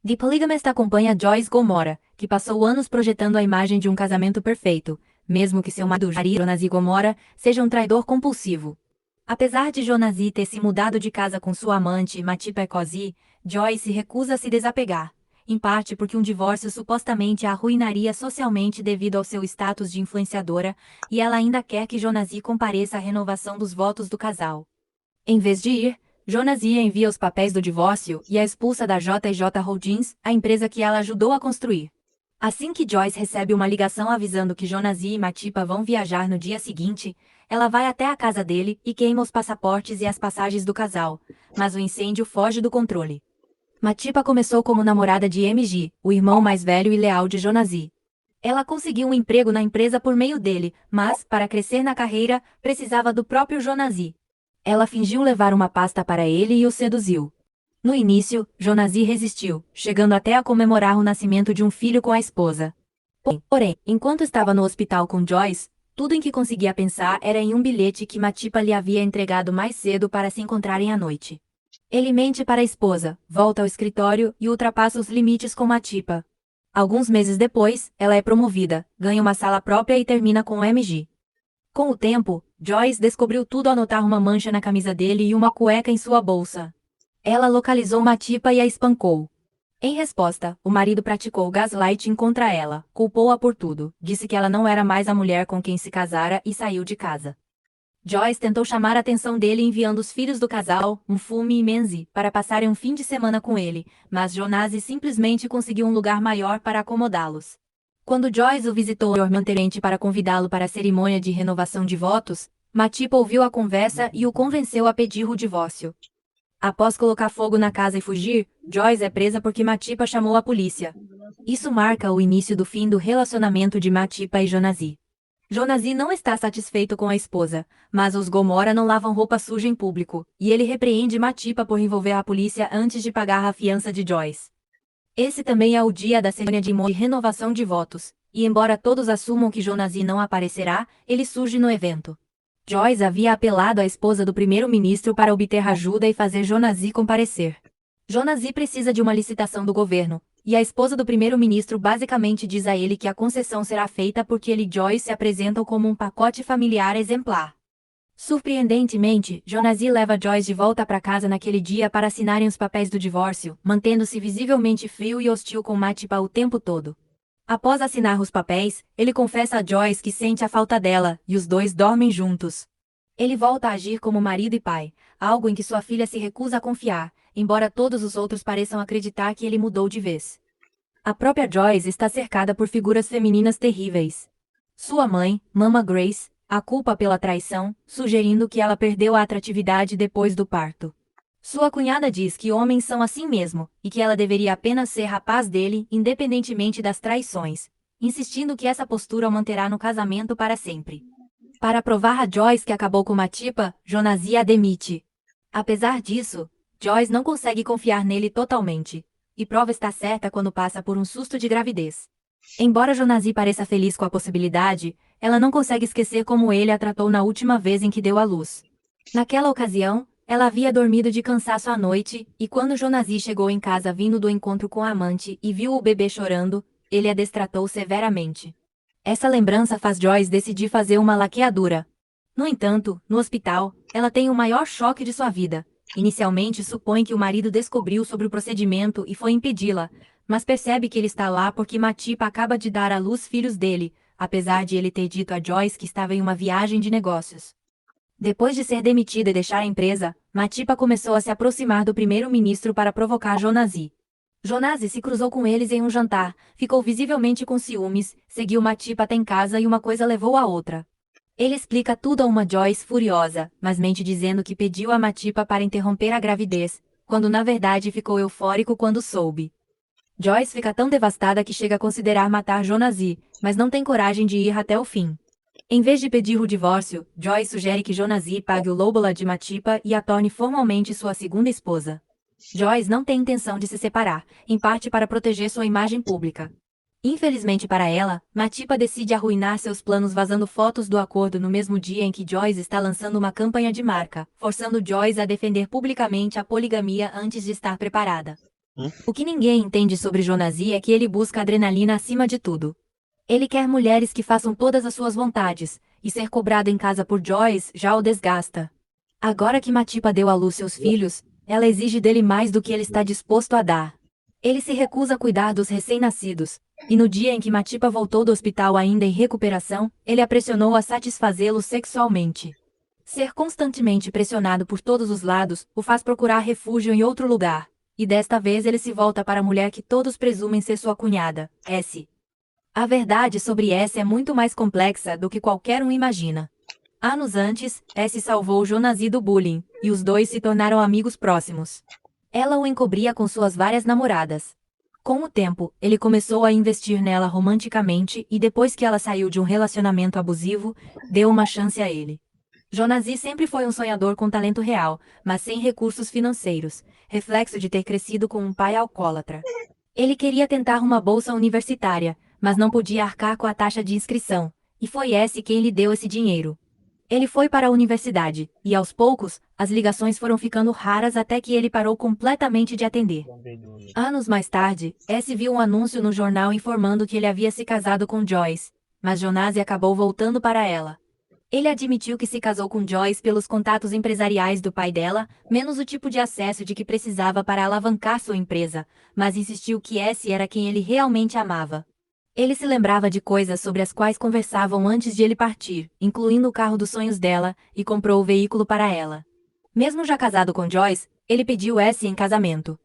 The Polygamist acompanha Joyce Gomorrah, que passou anos projetando a imagem de um casamento perfeito, mesmo que seu marido Jonas Gomorrah seja um traidor compulsivo. Apesar de Jonas ter se mudado de casa com sua amante Matipa Ekosi, Joyce recusa a se desapegar, em parte porque um divórcio supostamente a arruinaria socialmente devido ao seu status de influenciadora, e ela ainda quer que Jonas compareça à renovação dos votos do casal. Em vez de ir, Jonas envia os papéis do divórcio e a expulsa da J&J Holdings, a empresa que ela ajudou a construir. Assim que Joyce recebe uma ligação avisando que Jonas e Matipa vão viajar no dia seguinte, ela vai até a casa dele e queima os passaportes e as passagens do casal, mas o incêndio foge do controle. Matipa começou como namorada de MG, o irmão mais velho e leal de Jonas. Ela conseguiu um emprego na empresa por meio dele, mas, para crescer na carreira, precisava do próprio Jonas. Ela fingiu levar uma pasta para ele e o seduziu. No início, Jonas resistiu, chegando até a comemorar o nascimento de um filho com a esposa. Porém, enquanto estava no hospital com Joyce, tudo em que conseguia pensar era em um bilhete que Matipa lhe havia entregado mais cedo para se encontrarem à noite. Ele mente para a esposa, volta ao escritório e ultrapassa os limites com Matipa. Alguns meses depois, ela é promovida, ganha uma sala própria e termina com o MG. Com o tempo, Joyce descobriu tudo ao notar uma mancha na camisa dele e uma cueca em sua bolsa. Ela localizou Matipa e a espancou. Em resposta, o marido praticou gaslighting contra ela, culpou-a por tudo, disse que ela não era mais a mulher com quem se casara e saiu de casa. Joyce tentou chamar a atenção dele enviando os filhos do casal, Mfumi e Menzi, para passarem um fim de semana com ele, mas Jonas simplesmente conseguiu um lugar maior para acomodá-los. Quando Joyce o visitou anteriormente para convidá-lo para a cerimônia de renovação de votos, Matipa ouviu a conversa e o convenceu a pedir o divórcio. Após colocar fogo na casa e fugir, Joyce é presa porque Matipa chamou a polícia. Isso marca o início do fim do relacionamento de Matipa e Jonas. Jonas não está satisfeito com a esposa, mas os Gomorrah não lavam roupa suja em público, e ele repreende Matipa por envolver a polícia antes de pagar a fiança de Joyce. Esse também é o dia da cerimônia de renovação de votos, e embora todos assumam que Jonas não aparecerá, ele surge no evento. Joyce havia apelado à esposa do primeiro-ministro para obter ajuda e fazer Jonas comparecer. Jonas precisa de uma licitação do governo, e a esposa do primeiro-ministro basicamente diz a ele que a concessão será feita porque ele e Joyce se apresentam como um pacote familiar exemplar. Surpreendentemente, Jonas leva Joyce de volta para casa naquele dia para assinarem os papéis do divórcio, mantendo-se visivelmente frio e hostil com Matipa o tempo todo. Após assinar os papéis, ele confessa a Joyce que sente a falta dela, e os dois dormem juntos. Ele volta a agir como marido e pai, algo em que sua filha se recusa a confiar, embora todos os outros pareçam acreditar que ele mudou de vez. A própria Joyce está cercada por figuras femininas terríveis. Sua mãe, Mama Grace, a culpa pela traição, sugerindo que ela perdeu a atratividade depois do parto. Sua cunhada diz que homens são assim mesmo, e que ela deveria apenas ser rapaz dele, independentemente das traições, insistindo que essa postura o manterá no casamento para sempre. Para provar a Joyce que acabou com Matipa, Jonas a demite. Apesar disso, Joyce não consegue confiar nele totalmente, e prova estar certa quando passa por um susto de gravidez. Embora Jonas pareça feliz com a possibilidade, ela não consegue esquecer como ele a tratou na última vez em que deu à luz. Naquela ocasião, ela havia dormido de cansaço à noite, e quando Jonas chegou em casa vindo do encontro com a amante e viu o bebê chorando, ele a destratou severamente. Essa lembrança faz Joyce decidir fazer uma laqueadura. No entanto, no hospital, ela tem o maior choque de sua vida. Inicialmente supõe que o marido descobriu sobre o procedimento e foi impedi-la, mas percebe que ele está lá porque Matipa acaba de dar à luz filhos dele, apesar de ele ter dito a Joyce que estava em uma viagem de negócios. Depois de ser demitida e deixar a empresa, Matipa começou a se aproximar do primeiro-ministro para provocar Jonas. Jonas se cruzou com eles em um jantar, ficou visivelmente com ciúmes, seguiu Matipa até em casa e uma coisa levou a outra. Ele explica tudo a uma Joyce furiosa, mas mente dizendo que pediu a Matipa para interromper a gravidez, quando na verdade ficou eufórico quando soube. Joyce fica tão devastada que chega a considerar matar Jonas, mas não tem coragem de ir até o fim. Em vez de pedir o divórcio, Joyce sugere que Jonas pague o lóbula de Matipa e a torne formalmente sua segunda esposa. Joyce não tem intenção de se separar, em parte para proteger sua imagem pública. Infelizmente para ela, Matipa decide arruinar seus planos vazando fotos do acordo no mesmo dia em que Joyce está lançando uma campanha de marca, forçando Joyce a defender publicamente a poligamia antes de estar preparada. O que ninguém entende sobre Jonazi é que ele busca adrenalina acima de tudo. Ele quer mulheres que façam todas as suas vontades, e ser cobrado em casa por Joyce já o desgasta. Agora que Matipa deu à luz seus filhos, ela exige dele mais do que ele está disposto a dar. Ele se recusa a cuidar dos recém-nascidos, e no dia em que Matipa voltou do hospital ainda em recuperação, ele a pressionou a satisfazê-lo sexualmente. Ser constantemente pressionado por todos os lados o faz procurar refúgio em outro lugar, e desta vez ele se volta para a mulher que todos presumem ser sua cunhada, S. A verdade sobre S é muito mais complexa do que qualquer um imagina. Anos antes, S salvou Jonazi do bullying, e os dois se tornaram amigos próximos. Ela o encobria com suas várias namoradas. Com o tempo, ele começou a investir nela romanticamente e depois que ela saiu de um relacionamento abusivo, deu uma chance a ele. Jonazi sempre foi um sonhador com talento real, mas sem recursos financeiros, reflexo de ter crescido com um pai alcoólatra. Ele queria tentar uma bolsa universitária, mas não podia arcar com a taxa de inscrição, e foi S quem lhe deu esse dinheiro. Ele foi para a universidade, e aos poucos, as ligações foram ficando raras até que ele parou completamente de atender. Anos mais tarde, S viu um anúncio no jornal informando que ele havia se casado com Joyce, mas Jonazi acabou voltando para ela. Ele admitiu que se casou com Joyce pelos contatos empresariais do pai dela, menos o tipo de acesso de que precisava para alavancar sua empresa, mas insistiu que S era quem ele realmente amava. Ele se lembrava de coisas sobre as quais conversavam antes de ele partir, incluindo o carro dos sonhos dela, e comprou o veículo para ela. Mesmo já casado com Joyce, ele pediu S em casamento.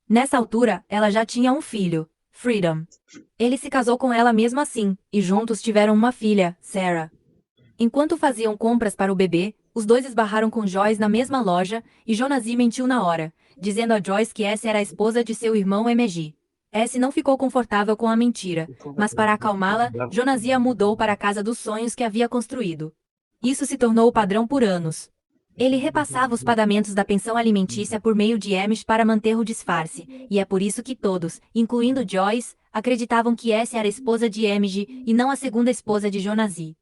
Nessa altura, ela já tinha um filho, Freedom. Ele se casou com ela mesmo assim, e juntos tiveram uma filha, Sarah. Enquanto faziam compras para o bebê, os dois esbarraram com Joyce na mesma loja, e Jonazi mentiu na hora, dizendo a Joyce que essa era a esposa de seu irmão Emeji. S não ficou confortável com a mentira, mas para acalmá-la, Jonazi a mudou para a casa dos sonhos que havia construído. Isso se tornou o padrão por anos. Ele repassava os pagamentos da pensão alimentícia por meio de Amish para manter o disfarce, e é por isso que todos, incluindo Joyce, acreditavam que S era a esposa de Amish e não a segunda esposa de Jonazi.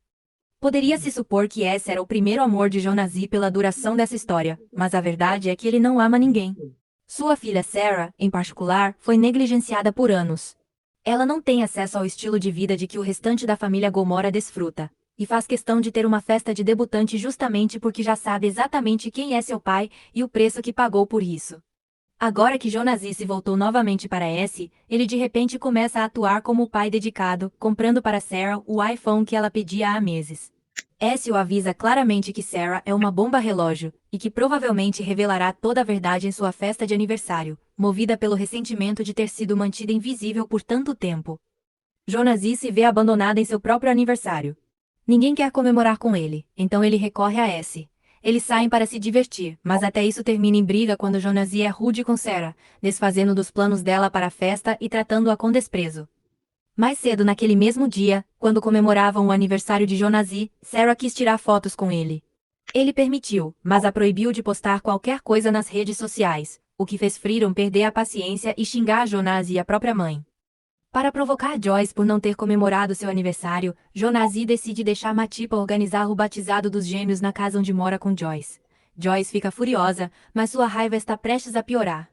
Poderia-se supor que esse era o primeiro amor de Jonazi pela duração dessa história, mas a verdade é que ele não ama ninguém. Sua filha Sarah, em particular, foi negligenciada por anos. Ela não tem acesso ao estilo de vida de que o restante da família Gomorra desfruta, e faz questão de ter uma festa de debutante justamente porque já sabe exatamente quem é seu pai e o preço que pagou por isso. Agora que Jonazi se voltou novamente para S, ele de repente começa a atuar como o pai dedicado, comprando para Sarah o iPhone que ela pedia há meses. S o avisa claramente que Sarah é uma bomba relógio, e que provavelmente revelará toda a verdade em sua festa de aniversário, movida pelo ressentimento de ter sido mantida invisível por tanto tempo. Jonazi se vê abandonada em seu próprio aniversário. Ninguém quer comemorar com ele, então ele recorre a S. Eles saem para se divertir, mas até isso termina em briga quando Jonazi é rude com Sarah, desfazendo dos planos dela para a festa e tratando-a com desprezo. Mais cedo naquele mesmo dia, quando comemoravam o aniversário de Jonazi, Sarah quis tirar fotos com ele. Ele permitiu, mas a proibiu de postar qualquer coisa nas redes sociais, o que fez Freedom perder a paciência e xingar Jonazi e a própria mãe. Para provocar Joyce por não ter comemorado seu aniversário, Jonazi decide deixar Matipa organizar o batizado dos gêmeos na casa onde mora com Joyce. Joyce fica furiosa, mas sua raiva está prestes a piorar.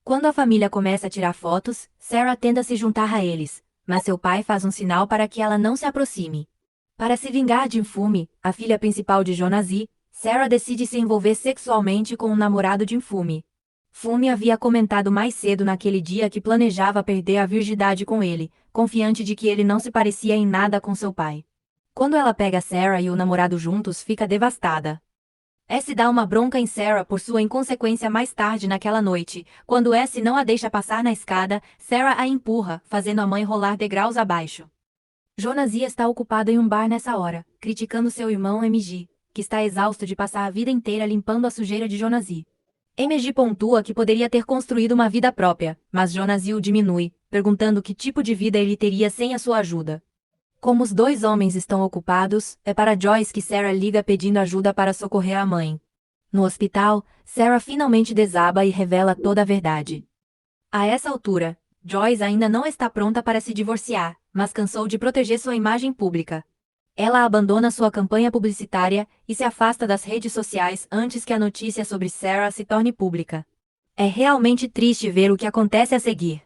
Quando a família começa a tirar fotos, Sarah tenta se juntar a eles, mas seu pai faz um sinal para que ela não se aproxime. Para se vingar de Infume, a filha principal de Jonazi, Sarah decide se envolver sexualmente com um namorado de Infume. Fume havia comentado mais cedo naquele dia que planejava perder a virgindade com ele, confiante de que ele não se parecia em nada com seu pai. Quando ela pega Sarah e o namorado juntos, fica devastada. S dá uma bronca em Sarah por sua inconsequência mais tarde naquela noite. Quando S não a deixa passar na escada, Sarah a empurra, fazendo a mãe rolar degraus abaixo. Jonazi está ocupado em um bar nessa hora, criticando seu irmão MG, que está exausto de passar a vida inteira limpando a sujeira de Jonazi. MG pontua que poderia ter construído uma vida própria, mas Jonazi o diminui, perguntando que tipo de vida ele teria sem a sua ajuda. Como os dois homens estão ocupados, é para Joyce que Sarah liga pedindo ajuda para socorrer a mãe. No hospital, Sarah finalmente desaba e revela toda a verdade. A essa altura, Joyce ainda não está pronta para se divorciar, mas cansou de proteger sua imagem pública. Ela abandona sua campanha publicitária e se afasta das redes sociais antes que a notícia sobre Sarah se torne pública. É realmente triste ver o que acontece a seguir.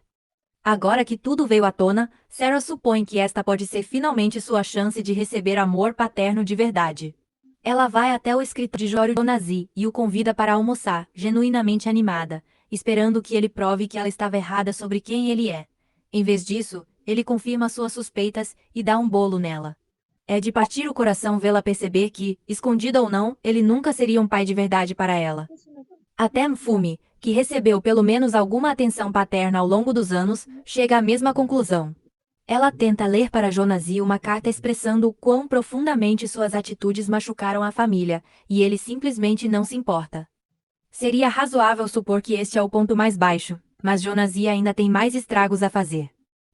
Agora que tudo veio à tona, Sarah supõe que esta pode ser finalmente sua chance de receber amor paterno de verdade. Ela vai até o escritório de Jonazi e o convida para almoçar, genuinamente animada, esperando que ele prove que ela estava errada sobre quem ele é. Em vez disso, ele confirma suas suspeitas e dá um bolo nela. É de partir o coração vê-la perceber que, escondida ou não, ele nunca seria um pai de verdade para ela. Até Mfumi, que recebeu pelo menos alguma atenção paterna ao longo dos anos, chega à mesma conclusão. Ela tenta ler para Jonazi uma carta expressando o quão profundamente suas atitudes machucaram a família, e ele simplesmente não se importa. Seria razoável supor que este é o ponto mais baixo, mas Jonazi ainda tem mais estragos a fazer.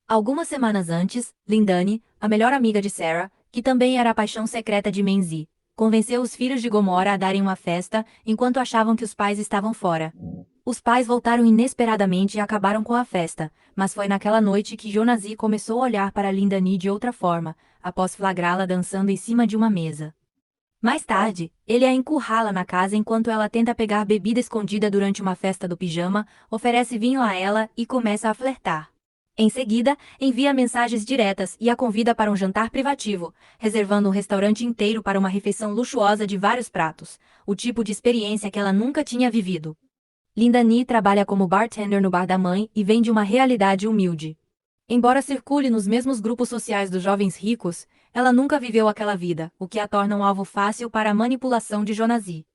Algumas semanas antes, Lindani, a melhor amiga de Sarah, que também era a paixão secreta de Menzi, convenceu os filhos de Gomora a darem uma festa enquanto achavam que os pais estavam fora. Os pais voltaram inesperadamente e acabaram com a festa, mas foi naquela noite que Jonazi começou a olhar para Lindani de outra forma, após flagrá-la dançando em cima de uma mesa. Mais tarde, ele a encurrala na casa enquanto ela tenta pegar bebida escondida durante uma festa do pijama, oferece vinho a ela e começa a flertar. Em seguida, envia mensagens diretas e a convida para um jantar privativo, reservando um restaurante inteiro para uma refeição luxuosa de vários pratos, o tipo de experiência que ela nunca tinha vivido. Lindani trabalha como bartender no bar da mãe e vem de uma realidade humilde. Embora circule nos mesmos grupos sociais dos jovens ricos, ela nunca viveu aquela vida, o que a torna um alvo fácil para a manipulação de Jonazi.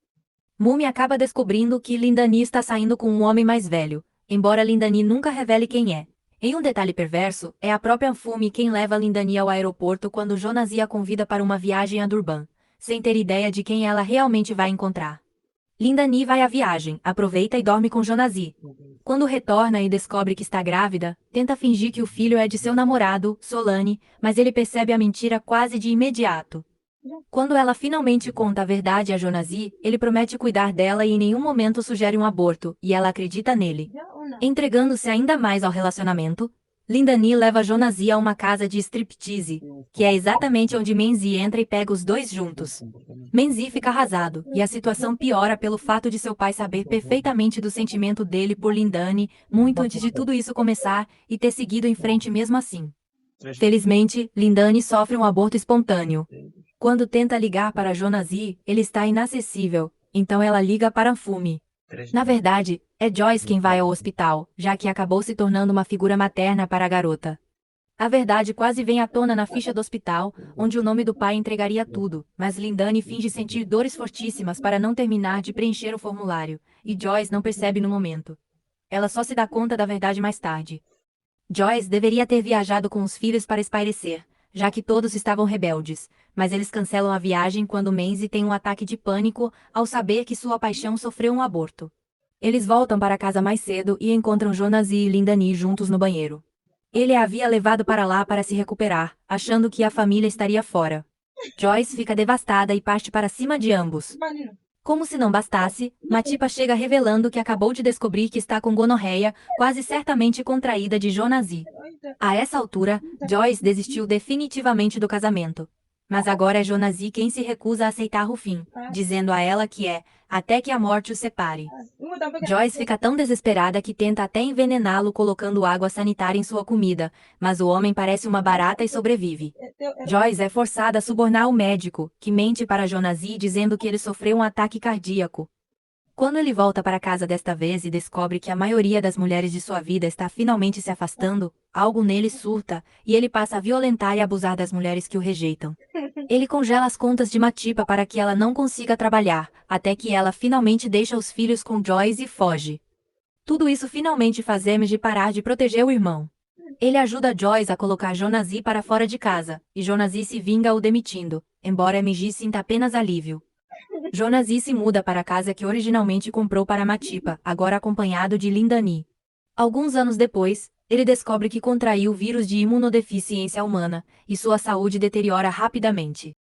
Mumi acaba descobrindo que Lindani está saindo com um homem mais velho, embora Lindani nunca revele quem é. Em um detalhe perverso, é a própria Mfumi quem leva Lindani ao aeroporto quando Jonazi a convida para uma viagem a Durban, sem ter ideia de quem ela realmente vai encontrar. Lindani vai à viagem, aproveita e dorme com Jonazi. Quando retorna e descobre que está grávida, tenta fingir que o filho é de seu namorado, Solane, mas ele percebe a mentira quase de imediato. Quando ela finalmente conta a verdade a Jonazi, ele promete cuidar dela e em nenhum momento sugere um aborto, e ela acredita nele. Entregando-se ainda mais ao relacionamento, Lindani leva Jonazi a uma casa de striptease, que é exatamente onde Menzi entra e pega os dois juntos. Menzi fica arrasado, e a situação piora pelo fato de seu pai saber perfeitamente do sentimento dele por Lindani, muito antes de tudo isso começar, e ter seguido em frente mesmo assim. Felizmente, Lindani sofre um aborto espontâneo. Quando tenta ligar para Jonazi, ele está inacessível, então ela liga para Mfumi. Na verdade, é Joyce quem vai ao hospital, já que acabou se tornando uma figura materna para a garota. A verdade quase vem à tona na ficha do hospital, onde o nome do pai entregaria tudo, mas Lindani finge sentir dores fortíssimas para não terminar de preencher o formulário, e Joyce não percebe no momento. Ela só se dá conta da verdade mais tarde. Joyce deveria ter viajado com os filhos para espairecer, já que todos estavam rebeldes, mas eles cancelam a viagem quando Menzi tem um ataque de pânico ao saber que sua paixão sofreu um aborto. Eles voltam para casa mais cedo e encontram Jonazi e Lindani juntos no banheiro. Ele a havia levado para lá para se recuperar, achando que a família estaria fora. Joyce fica devastada e parte para cima de ambos. Como se não bastasse, Matipa chega revelando que acabou de descobrir que está com gonorreia, quase certamente contraída de Jonazi. A essa altura, Joyce desistiu definitivamente do casamento. Mas agora é Jonazi quem se recusa a aceitar o fim, dizendo a ela que é, até que a morte os separe. Joyce fica tão desesperada que tenta até envenená-lo colocando água sanitária em sua comida, mas o homem parece uma barata e sobrevive. Joyce é forçada a subornar o médico, que mente para Jonazi dizendo que ele sofreu um ataque cardíaco. Quando ele volta para casa desta vez e descobre que a maioria das mulheres de sua vida está finalmente se afastando, algo nele surta, e ele passa a violentar e abusar das mulheres que o rejeitam. Ele congela as contas de Matipa para que ela não consiga trabalhar, até que ela finalmente deixa os filhos com Joyce e foge. Tudo isso finalmente faz Emily parar de proteger o irmão. Ele ajuda Joyce a colocar Jonazi para fora de casa, e Jonazi se vinga o demitindo, embora Emily sinta apenas alívio. Jonazi se muda para a casa que originalmente comprou para Matipa, agora acompanhado de Lindani. Alguns anos depois, ele descobre que contraiu o vírus de imunodeficiência humana, e sua saúde deteriora rapidamente.